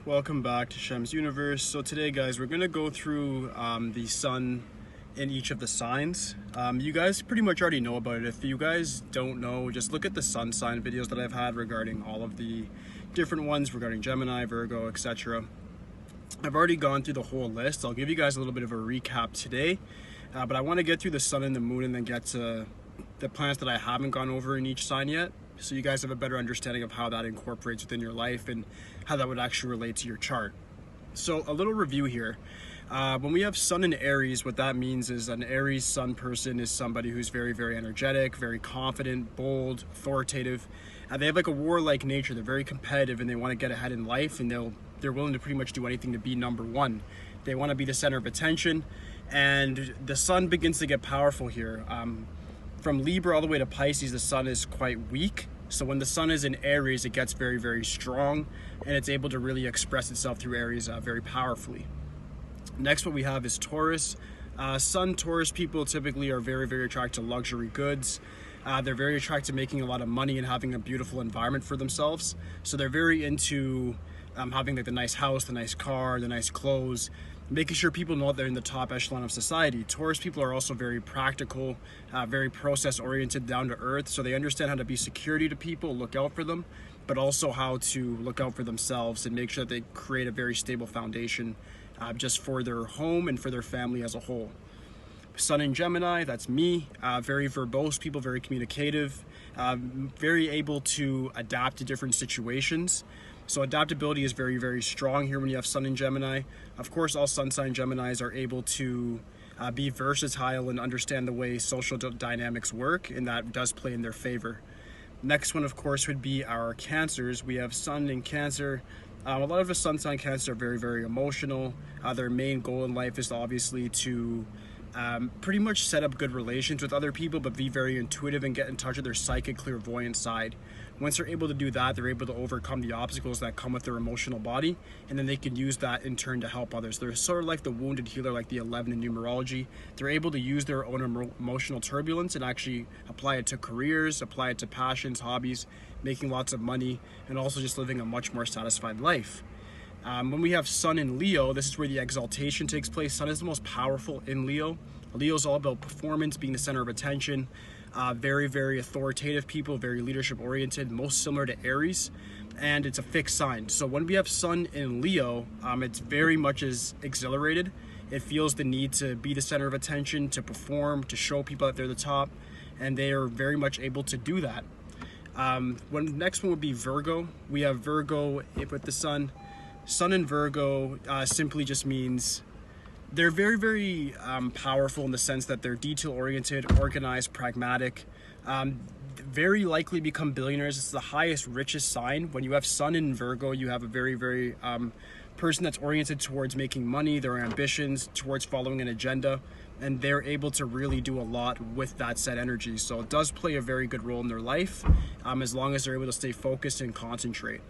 Welcome back to Shemsuniverse. So today, guys, we're going to go through the sun in each of the signs. You guys pretty much already know about it. If you guys don't know, just look at the sun sign videos that I've had regarding all of the different ones regarding Gemini, Virgo, etc. I've already gone through the whole list. I'll give you guys a little bit of a recap today, but I want to get through the sun and the moon and then get to the planets that I haven't gone over in each sign yet, so you guys have a better understanding of how that incorporates within your life and how that would actually relate to your chart. So a little review here. When we have sun in Aries, what that means is an Aries sun person is somebody who's very, very energetic, very confident, bold, authoritative. They have like a warlike nature. They're very competitive and they want to get ahead in life, and they're willing to pretty much do anything to be number one. They want to be the center of attention, and the sun begins to get powerful here. From Libra all the way to Pisces, the sun is quite weak. So when the sun is in Aries, it gets very, very strong, and it's able to really express itself through Aries very powerfully. Next, what we have is Taurus. Sun Taurus people typically are very, very attracted to luxury goods. They're very attracted to making a lot of money and having a beautiful environment for themselves. So they're very into having like the nice house, the nice car, the nice clothes, making sure people know they're in the top echelon of society. Taurus people are also very practical, very process oriented, down to earth. So they understand how to be security to people, look out for them, but also how to look out for themselves and make sure that they create a very stable foundation just for their home and for their family as a whole. Sun in Gemini, that's me. Very verbose people, very communicative, very able to adapt to different situations. So adaptability is very, very strong here when you have sun in Gemini. Of course, all sun sign Geminis are able to be versatile and understand the way social dynamics work, and that does play in their favor. Next one, of course, would be our Cancers. We have sun in Cancer. A lot of the sun sign Cancers are very, very emotional. Their main goal in life is obviously to pretty much set up good relations with other people, but be very intuitive and get in touch with their psychic, clairvoyant side. Once they're able to do that, they're able to overcome the obstacles that come with their emotional body, and then they can use that in turn to help others. They're sort of like the wounded healer, like the 11 in numerology. They're able to use their own emotional turbulence and actually apply it to careers, apply it to passions, hobbies, making lots of money, and also just living a much more satisfied life. When we have sun in Leo, this is where the exaltation takes place. Sun is the most powerful in Leo. Leo's all about performance, being the center of attention. Very, very authoritative people, very leadership oriented, most similar to Aries, and it's a fixed sign. So when we have sun in Leo, it's very much as exhilarated. It feels the need to be the center of attention, to perform, to show people that they're the top, and they are very much able to do that. Next one would be Virgo. We have Virgo with the sun. Sun in Virgo simply just means they're very, very powerful in the sense that they're detail-oriented, organized, pragmatic, very likely become billionaires. It's the highest, richest sign. When you have sun in Virgo, you have a very, very person that's oriented towards making money, their ambitions, towards following an agenda, and they're able to really do a lot with that said energy. So it does play a very good role in their life, as long as they're able to stay focused and concentrate.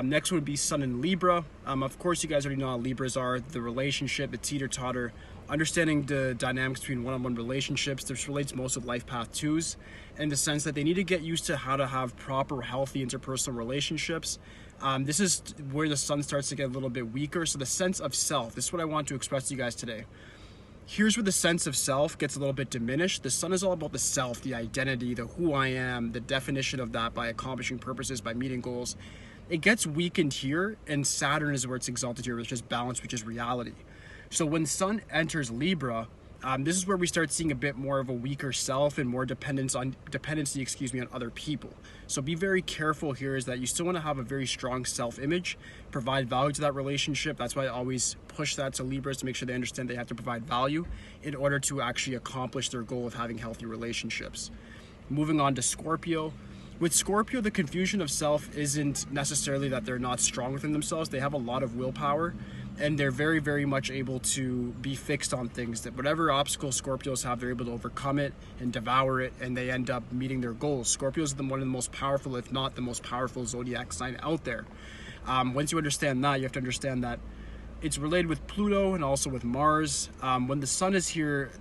Next would be sun in Libra. Of course, you guys already know how Libras are, the relationship, the teeter-totter, understanding the dynamics between one-on-one relationships. This relates most with life path 2s, in the sense that they need to get used to how to have proper, healthy interpersonal relationships. This is where the sun starts to get a little bit weaker. So the sense of self, this is what I want to express to you guys today. Here's where the sense of self gets a little bit diminished. The sun is all about the self, the identity, the who I am, the definition of that by accomplishing purposes, by meeting goals. It gets weakened here, and Saturn is where it's exalted here, which is balance, which is reality. So when sun enters Libra, this is where we start seeing a bit more of a weaker self and more dependency on other people. So be very careful here, is that you still want to have a very strong self-image, provide value to that relationship. That's why I always push that to Libras, to make sure they understand they have to provide value in order to actually accomplish their goal of having healthy relationships. Moving on to Scorpio. With Scorpio, the confusion of self isn't necessarily that they're not strong within themselves. They have a lot of willpower, and they're very, very much able to be fixed on things. That whatever obstacles Scorpios have, they're able to overcome it and devour it, and they end up meeting their goals. Scorpios are one of the most powerful, if not the most powerful zodiac sign out there. Once you understand that, you have to understand that It's related with Pluto and also with Mars. When the sun is here,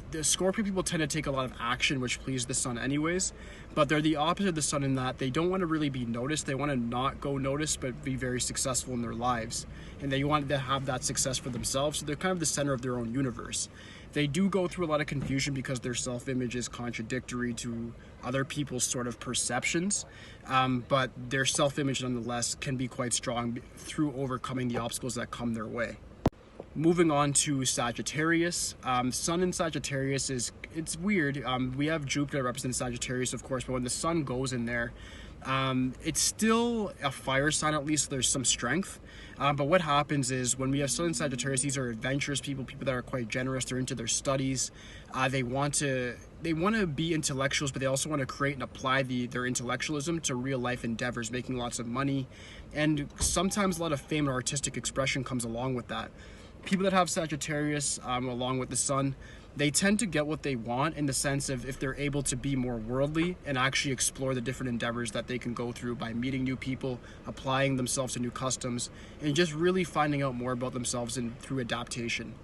the Scorpio people tend to take a lot of action, which pleases the sun anyways, but they're the opposite of the sun in that they don't want to really be noticed. They want to not go noticed, but be very successful in their lives. And they want to have that success for themselves. So they're kind of the center of their own universe. They do go through a lot of confusion because their self-image is contradictory to other people's sort of perceptions, but their self-image nonetheless can be quite strong through overcoming the obstacles that come their way. Moving on to Sagittarius. Sun in Sagittarius it's weird. We have Jupiter that represents Sagittarius, of course, but when the sun goes in there, it's still a fire sign, at least there's some strength. But what happens is when we have Sun in Sagittarius, these are adventurous people that are quite generous. They're into their studies. They want to be intellectuals, but they also want to create and apply their intellectualism to real life endeavors, making lots of money. And sometimes a lot of fame and artistic expression comes along with that. People that have Sagittarius along with the sun, they tend to get what they want in the sense of if they're able to be more worldly and actually explore the different endeavors that they can go through by meeting new people, applying themselves to new customs, and just really finding out more about themselves and through adaptation.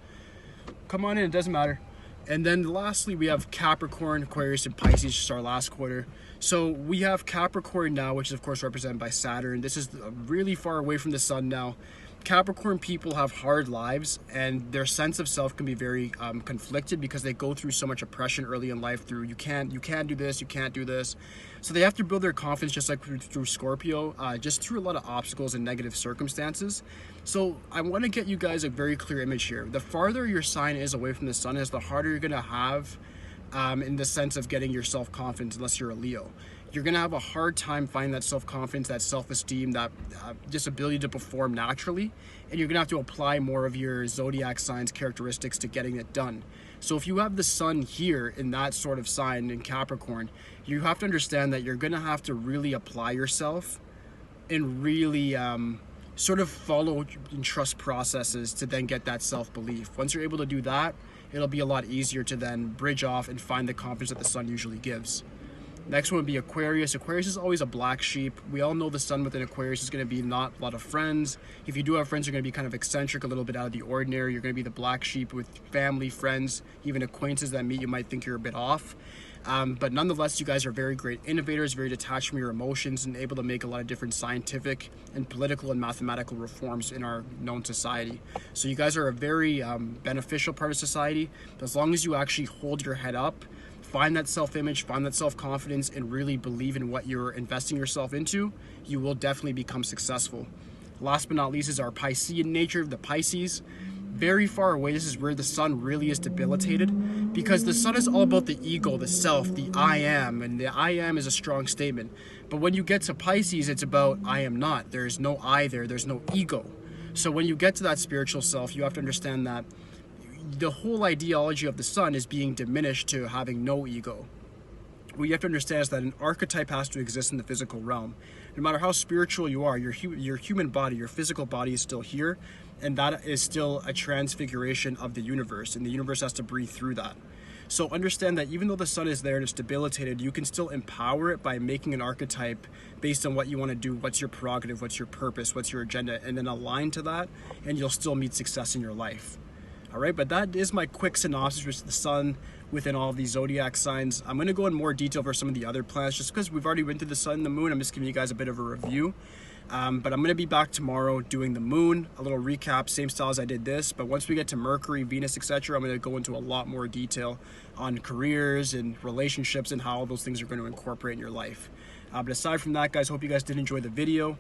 Come on in, it doesn't matter. And then lastly, we have Capricorn, Aquarius, and Pisces, just our last quarter. So we have Capricorn now, which is of course represented by Saturn. This is really far away from the sun now. Capricorn people have hard lives, and their sense of self can be very conflicted because they go through so much oppression early in life through you can't do this, you can't do this. So they have to build their confidence just like through Scorpio, just through a lot of obstacles and negative circumstances. So I want to get you guys a very clear image here. The farther your sign is away from the sun is, the harder you're going to have in the sense of getting your self-confidence unless you're a Leo. You're going to have a hard time finding that self-confidence, that self-esteem, that just ability to perform naturally. And you're going to have to apply more of your zodiac signs characteristics to getting it done. So if you have the sun here in that sort of sign in Capricorn, you have to understand that you're going to have to really apply yourself and really sort of follow and trust processes to then get that self-belief. Once you're able to do that, it'll be a lot easier to then bridge off and find the confidence that the sun usually gives. Next one would be Aquarius. Aquarius is always a black sheep. We all know the sun within Aquarius is going to be not a lot of friends. If you do have friends, you're going to be kind of eccentric, a little bit out of the ordinary. You're going to be the black sheep with family, friends, even acquaintances that meet you might think you're a bit off. But nonetheless, you guys are very great innovators, very detached from your emotions, and able to make a lot of different scientific and political and mathematical reforms in our known society. So you guys are a very beneficial part of society. But as long as you actually hold your head up, find that self-image, find that self-confidence, and really believe in what you're investing yourself into, you will definitely become successful. Last but not least is our Piscean nature, the Pisces. Very far away, this is where the sun really is debilitated, because the sun is all about the ego, the self, the I am, and the I am is a strong statement. But when you get to Pisces, it's about I am not. There's no I there, there's no ego. So when you get to that spiritual self, you have to understand that the whole ideology of the sun is being diminished to having no ego. What you have to understand is that an archetype has to exist in the physical realm. No matter how spiritual you are, your human body, your physical body is still here, and that is still a transfiguration of the universe, and the universe has to breathe through that. So understand that even though the sun is there and it's debilitated, you can still empower it by making an archetype based on what you want to do, what's your prerogative, what's your purpose, what's your agenda, and then align to that, and you'll still meet success in your life. All right, but that is my quick synopsis with the sun within all of these zodiac signs. I'm going to go in more detail for some of the other planets just because we've already went through the sun and the moon. I'm just giving you guys a bit of a review. But I'm going to be back tomorrow doing the moon, a little recap, same style as I did this. But once we get to Mercury, Venus, etc., I'm going to go into a lot more detail on careers and relationships and how all those things are going to incorporate in your life. But aside from that, guys, hope you guys did enjoy the video.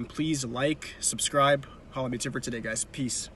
Please like, subscribe. Holla at me for today, guys. Peace.